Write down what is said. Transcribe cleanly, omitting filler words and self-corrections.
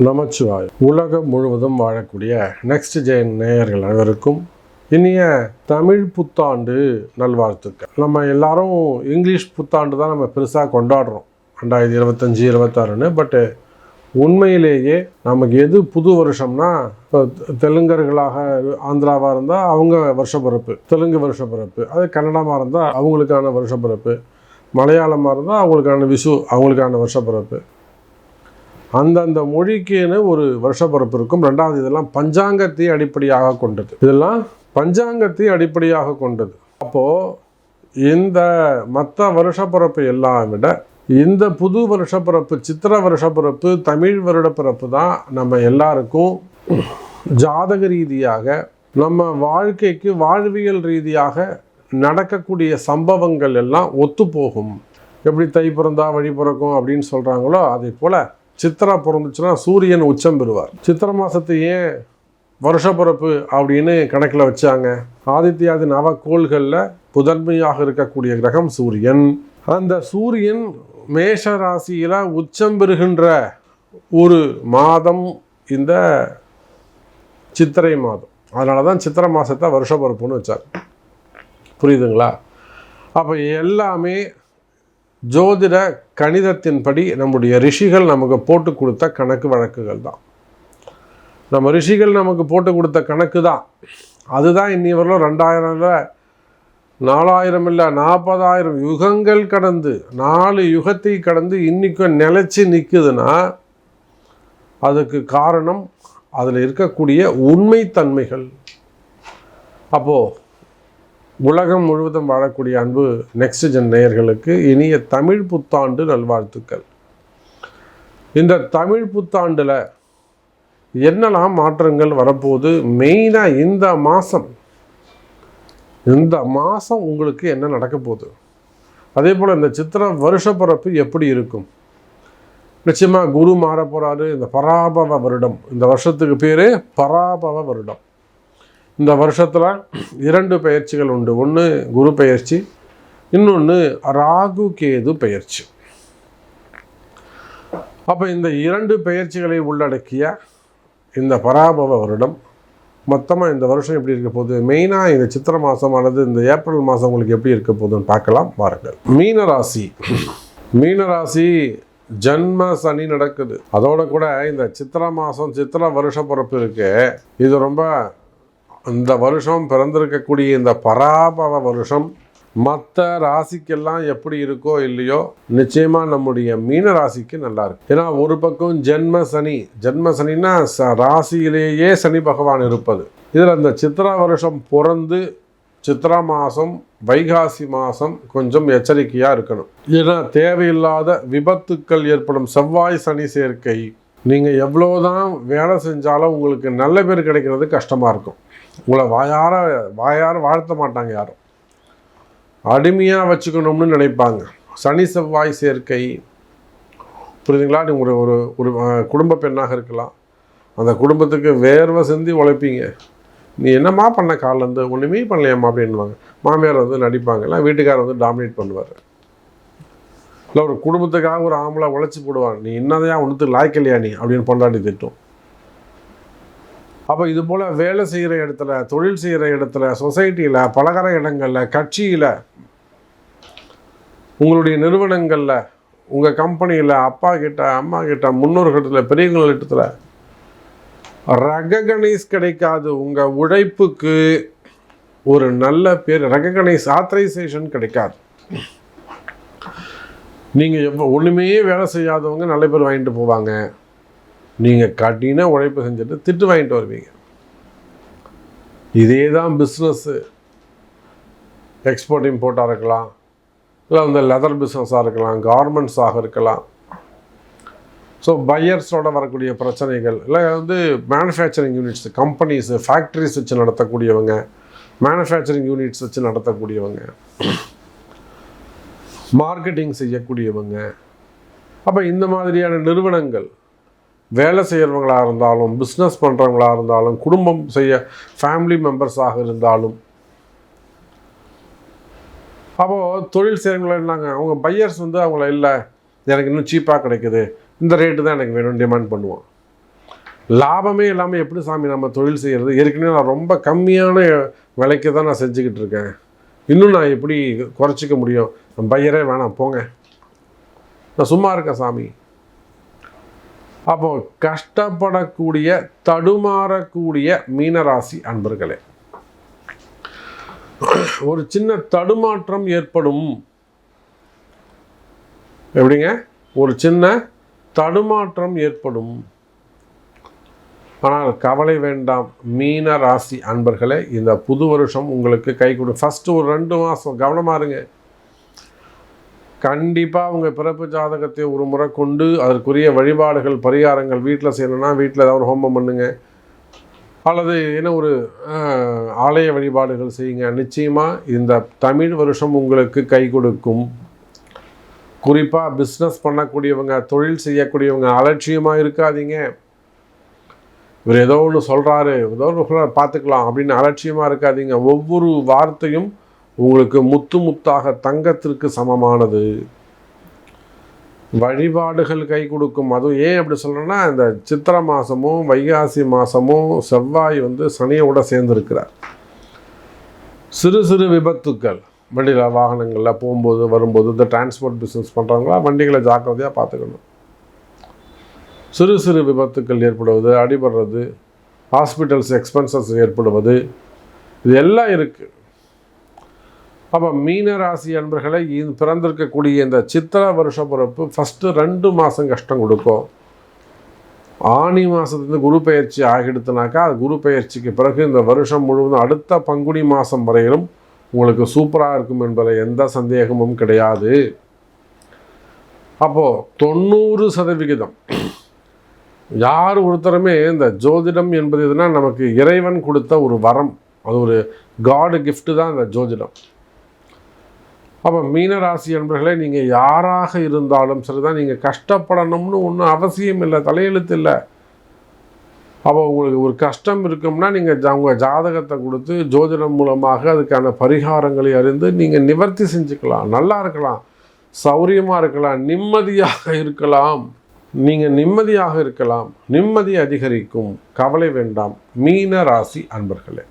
நமச்சிவாய். உலகம் முழுவதும் வாழக்கூடிய நெக்ஸ்ட் ஜென் நேயர்கள் அனைவருக்கும் இனிய தமிழ் புத்தாண்டு நல்வாழ்த்துக்கள். நம்ம எல்லாரும் இங்கிலீஷ் புத்தாண்டு தான் நம்ம பெருசாக கொண்டாடுறோம் 2025 26ன்னு. பட்டு உண்மையிலேயே நமக்கு எது புது வருஷம்னா, இப்போ தெலுங்கர்களாக ஆந்திராவாக இருந்தால் அவங்க வருஷப்பிறப்பு, தெலுங்கு வருஷப்பிறப்பு. அது கன்னடமாக இருந்தால் அவங்களுக்கான வருஷப்பிறப்பு, மலையாளமாக இருந்தால் அவங்களுக்கான விஷு அவங்களுக்கான வருஷப்பிறப்பு. அந்தந்த மொழிக்குன்னு ஒரு வருஷப்பிறப்பு இருக்கும். ரெண்டாவது, இதெல்லாம் பஞ்சாங்கத்தை அடிப்படையாக கொண்டது. இதெல்லாம் பஞ்சாங்கத்தை அடிப்படையாக கொண்டது. அப்போது இந்த மற்ற வருஷப்பிறப்பு எல்லாம் விட இந்த புது வருஷப்பிறப்பு, சித்திர வருஷப்பிறப்பு, தமிழ் வருடப்பிறப்பு தான் நம்ம எல்லாருக்கும் ஜாதக ரீதியாக நம்ம வாழ்க்கைக்கு வாழ்வியல் ரீதியாக நடக்கக்கூடிய சம்பவங்கள் எல்லாம் ஒத்து போகும். எப்படி தை பிறந்தா வழி பிறக்கும் அப்படின்னு சொல்கிறாங்களோ, அதே போல் சித்திரா பிறந்துச்சுன்னா சூரியன் உச்சம் பெறுவார். சித்திரை மாதத்தை ஏன் வருஷப்பிறப்பு அப்படின்னு கணக்கில் வச்சாங்க? ஆதித்யாதி நவக்கோள்களில் முதன்மையாக இருக்கக்கூடிய கிரகம் சூரியன். அந்த சூரியன் மேஷ ராசியில் உச்சம் பெறுகின்ற ஒரு மாதம் இந்த சித்திரை மாதம். அதனால தான் சித்திரை மாதத்தை வருஷப்பிறப்புன்னு வச்சாங்க. புரியுதுங்களா? அப்போ எல்லாமே ஜோதிட கணிதத்தின்படி நம்முடைய ரிஷிகள் நமக்கு போட்டு கொடுத்த கணக்கு வழக்குகள் தான். நம்ம ரிஷிகள் நமக்கு போட்டு கொடுத்த கணக்கு தான். அதுதான் இன்னி வரலும் 2000 4000 இல்லை 40,000 யுகங்கள் கடந்து 4 யுகத்தை கடந்து இன்றைக்கும் நிலைச்சி நிற்குதுன்னா அதுக்கு காரணம் அதில் இருக்கக்கூடிய உண்மைத்தன்மைகள். அப்போது உலகம் முழுவதும் வாழக்கூடிய அன்பு நெக்ஸ்ட் ஜென் நேயர்களுக்கு இனிய தமிழ் புத்தாண்டு நல்வாழ்த்துக்கள். இந்த தமிழ் புத்தாண்டில் என்னெல்லாம் மாற்றங்கள் வரப்போகுது? மெயினாக இந்த மாதம் உங்களுக்கு என்ன நடக்க போகுது? அதே போல் இந்த சித்திரை வருஷப்பிறப்பு எப்படி இருக்கும்? நிச்சயமாக குரு மாற போகிறாரு. இந்த பராபவ வருடம், இந்த வருஷத்துக்கு பேர் பராபவ வருடம். இந்த வருஷத்தில் 2 பெயர்ச்சிகள் உண்டு. ஒன்று குரு பெயர்ச்சி, இன்னொன்று ராகு கேது பெயர்ச்சி. அப்போ இந்த 2 பெயர்ச்சிகளை உள்ளடக்கிய இந்த பராபவ வருடம் மொத்தமாக இந்த வருஷம் எப்படி இருக்க போகுது? மெயினாக இந்த சித்திரை மாதம் அல்லது இந்த ஏப்ரல் மாதம் உங்களுக்கு எப்படி இருக்க போகுதுன்னு பார்க்கலாம் வாருங்கள். மீனராசி ஜன்ம சனி நடக்குது. அதோட கூட இந்த சித்திரை மாதம் சித்திரை வருஷ பிறப்பு இருக்கு. இது ரொம்ப இந்த வருஷம் பிறந்திருக்கக்கூடிய இந்த பராபவ வருஷம் மற்ற ராசிக்கெல்லாம் எப்படி இருக்கோ இல்லையோ, நிச்சயமாக நம்முடைய மீன ராசிக்கு நல்லா இருக்கு. ஏன்னா ஒரு பக்கம் ஜென்ம சனின்னா ராசியிலேயே சனி பகவான் இருப்பது. இதில் அந்த சித்திரா வருஷம் பிறந்து சித்திரா மாதம் வைகாசி மாதம் கொஞ்சம் எச்சரிக்கையாக இருக்கணும். ஏன்னா தேவையில்லாத விபத்துக்கள் ஏற்படும். செவ்வாய் சனி சேர்க்கை. நீங்கள் எவ்வளோதான் வேலை செஞ்சாலும் உங்களுக்கு நல்ல பேர் கிடைக்கிறது கஷ்டமாக இருக்கும். உங்களை வாயார வாழ்த்த மாட்டாங்க யாரும். அடிமையாக வச்சுக்கணும்னு நினைப்பாங்க. சனி செவ்வாய் சேர்க்கை. புரியுதுங்களா? நீங்கள் ஒரு குடும்ப பெண்ணாக இருக்கலாம். அந்த குடும்பத்துக்கு வேர்வை சிந்தி உழைப்பீங்க. நீ என்னம்மா பண்ண காலிலேருந்து? ஒன்றுமே பண்ணலையம்மா அப்படின்வாங்க. மாமியார் வந்து நடிப்பாங்க, இல்லை வீட்டுக்காரர் வந்து டாமினேட் பண்ணுவார். இல்லை ஒரு குடும்பத்துக்காக ஒரு ஆம்பளை உழைச்சி போடுவாங்க. நீ என்னதையா ஒன்றுத்துக்கு லாய்க்கலையா நீ அப்படின்னு பொண்டாட்டி திட்டும். அப்போ இது போல் வேலை செய்கிற இடத்துல, தொழில் செய்கிற இடத்துல, சொசைட்டியில், பலகர இடங்களில், கட்சியில், உங்களுடைய நிறுவனங்களில், உங்கள் கம்பெனியில், அப்பா கிட்ட, அம்மா கிட்ட, முன்னோர்களிடத்தில், பெரியவங்களிடத்தில் ரெகக்னைஸ் கிடைக்காது. உங்கள் உழைப்புக்கு ஒரு நல்ல பேர், ஆத்தரைசேஷன் கிடைக்காது. நீங்கள் ஒன்றுமே வேலை செய்யாதவங்க நல்ல பேர் வாங்கிட்டு போவாங்க. நீங்கள் கடின உழைப்பு செஞ்சுட்டு திட்டு வாங்கிட்டு வருவீங்க. இதே தான் பிஸ்னஸ்ஸு. எக்ஸ்போர்ட் இம்போர்ட்டாக இருக்கலாம், இல்லை வந்து லெதர் பிஸ்னஸாக இருக்கலாம், கார்மெண்ட்ஸாக இருக்கலாம். ஸோ பையர்ஸோட வரக்கூடிய பிரச்சனைகள், இல்லை வந்து மேனுஃபேக்சரிங் யூனிட்ஸ், கம்பெனிஸு, ஃபேக்ட்ரிஸ் வச்சு நடத்தக்கூடியவங்க, மேனுஃபேக்சரிங் யூனிட்ஸ் வச்சு நடத்தக்கூடியவங்க, மார்க்கெட்டிங் செய்யக்கூடியவங்க. அப்போ இந்த மாதிரியான நிறுவனங்கள், வேலை செய்கிறவங்களாக இருந்தாலும், பிஸ்னஸ் பண்ணுறவங்களாக இருந்தாலும், குடும்பம் ஃபேமிலி மெம்பர்ஸாக இருந்தாலும், அப்போது தொழில் செய்கிறவங்கள இருந்தாங்க. அவங்க பையர்ஸ் வந்து அவங்கள இல்லை, எனக்கு இன்னும் சீப்பாக கிடைக்குது, இந்த ரேட்டு தான் எனக்கு வேணும்னு டிமாண்ட் பண்ணுவோம். லாபமே இல்லாமல் எப்படி சாமி நம்ம தொழில் செய்கிறது? ஏற்கனவே நான் ரொம்ப கம்மியான விலைக்கு தான் நான் செஞ்சுக்கிட்டு இருக்கேன், இன்னும் நான் எப்படி குறைச்சிக்க முடியும்? நம்ம பையரே வேணாம், போங்க, நான் சும்மா இருக்கேன் சாமி. அப்போ கஷ்டப்படக்கூடிய தடுமாறக்கூடிய மீனராசி அன்பர்களே, ஒரு சின்ன தடுமாற்றம் ஏற்படும். எப்படிங்க? ஒரு சின்ன தடுமாற்றம் ஏற்படும். ஆனால் கவலை வேண்டாம் மீன ராசி அன்பர்களே, இந்த புது வருஷம் உங்களுக்கு கை கொடு. ஃபஸ்ட்டு ஒரு 2 மாதம் கவனமாக இருங்க. கண்டிப்பாக உங்கள் பிறப்பு ஜாதகத்தை ஒரு முறை கொண்டு அதற்குரிய வழிபாடுகள் பரிகாரங்கள் வீட்டில் செய்யணும்னா வீட்டில் ஏதாவது ஒரு ஹோமம் பண்ணுங்க, அல்லது என்ன ஒரு ஆலய வழிபாடுகள் செய்யுங்க. நிச்சயமாக இந்த தமிழ் வருஷம் உங்களுக்கு கை கொடுக்கும். குறிப்பாக பிஸ்னஸ் பண்ணக்கூடியவங்க, தொழில் செய்யக்கூடியவங்க அலட்சியமாக இருக்காதீங்க. இவர் ஏதோ ஒன்று சொல்கிறாரு, ஏதோ ஒன்று பார்த்துக்கலாம் அப்படின்னு அலட்சியமாக இருக்காதீங்க. ஒவ்வொரு வார்த்தையும் உங்களுக்கு முத்து முத்தாக தங்கத்திற்கு சமமானது. வழிபாடுகள் கை கொடுக்கும். அதுவும் ஏன் அப்படி சொல்கிறேன்னா, இந்த சித்திரை மாதமும் வைகாசி மாதமும் செவ்வாய் சனியோட சேர்ந்துருக்கிறார். சிறு சிறு விபத்துக்கள், வண்டியில் வாகனங்களில் போகும்போது வரும்போது, இந்த டிரான்ஸ்போர்ட் பிஸ்னஸ் பண்ணுறவங்களா வண்டிகளை ஜாக்கிரதையாக பார்த்துக்கணும். சிறு சிறு விபத்துக்கள் ஏற்படுவது, அடிபடுறது, ஹாஸ்பிட்டல்ஸ் எக்ஸ்பென்சஸ் ஏற்படுவது, இது எல்லாம் இருக்குது. அப்போ மீனராசி அன்பர்களை பிறந்திருக்கக்கூடிய இந்த சித்திரை வருஷ பிறப்பு ஃபஸ்ட்டு 2 மாதம் கஷ்டம் கொடுக்கும். ஆனி மாதத்துலேருந்து குரு பெயர்ச்சி ஆகிடுத்துனாக்கா, அது குரு பெயர்ச்சிக்கு பிறகு இந்த வருஷம் முழுவதும் அடுத்த பங்குனி மாதம் வரையிலும் உங்களுக்கு சூப்பராக இருக்கும் என்பதில் எந்த சந்தேகமும் கிடையாது. அப்போது 90% யார் ஒருத்தருமே இந்த ஜோதிடம் என்பது எதுனா நமக்கு இறைவன் கொடுத்த ஒரு வரம், அது ஒரு காடு கிஃப்ட்டு தான் இந்த ஜோதிடம். அப்போ மீனராசி என்பர்களே, நீங்கள் யாராக இருந்தாலும் சரிதான், நீங்கள் கஷ்டப்படணும்னு ஒன்றும் அவசியம் இல்லை, தலையெழுத்து இல்லை. அப்போ உங்களுக்கு ஒரு கஷ்டம் இருக்கும்னா நீங்கள் உங்கள் ஜாதகத்தை கொடுத்து ஜோதிடம் மூலமாக அதுக்கான பரிகாரங்களை அறிந்து நீங்கள் நிவர்த்தி செஞ்சுக்கலாம். நல்லா இருக்கலாம், சௌரியமாக இருக்கலாம், நிம்மதியாக இருக்கலாம். நீங்கள் நிம்மதியாக இருக்கலாம், நிம்மதி அதிகரிக்கும். கவலை வேண்டாம் மீன ராசி அன்பர்களே.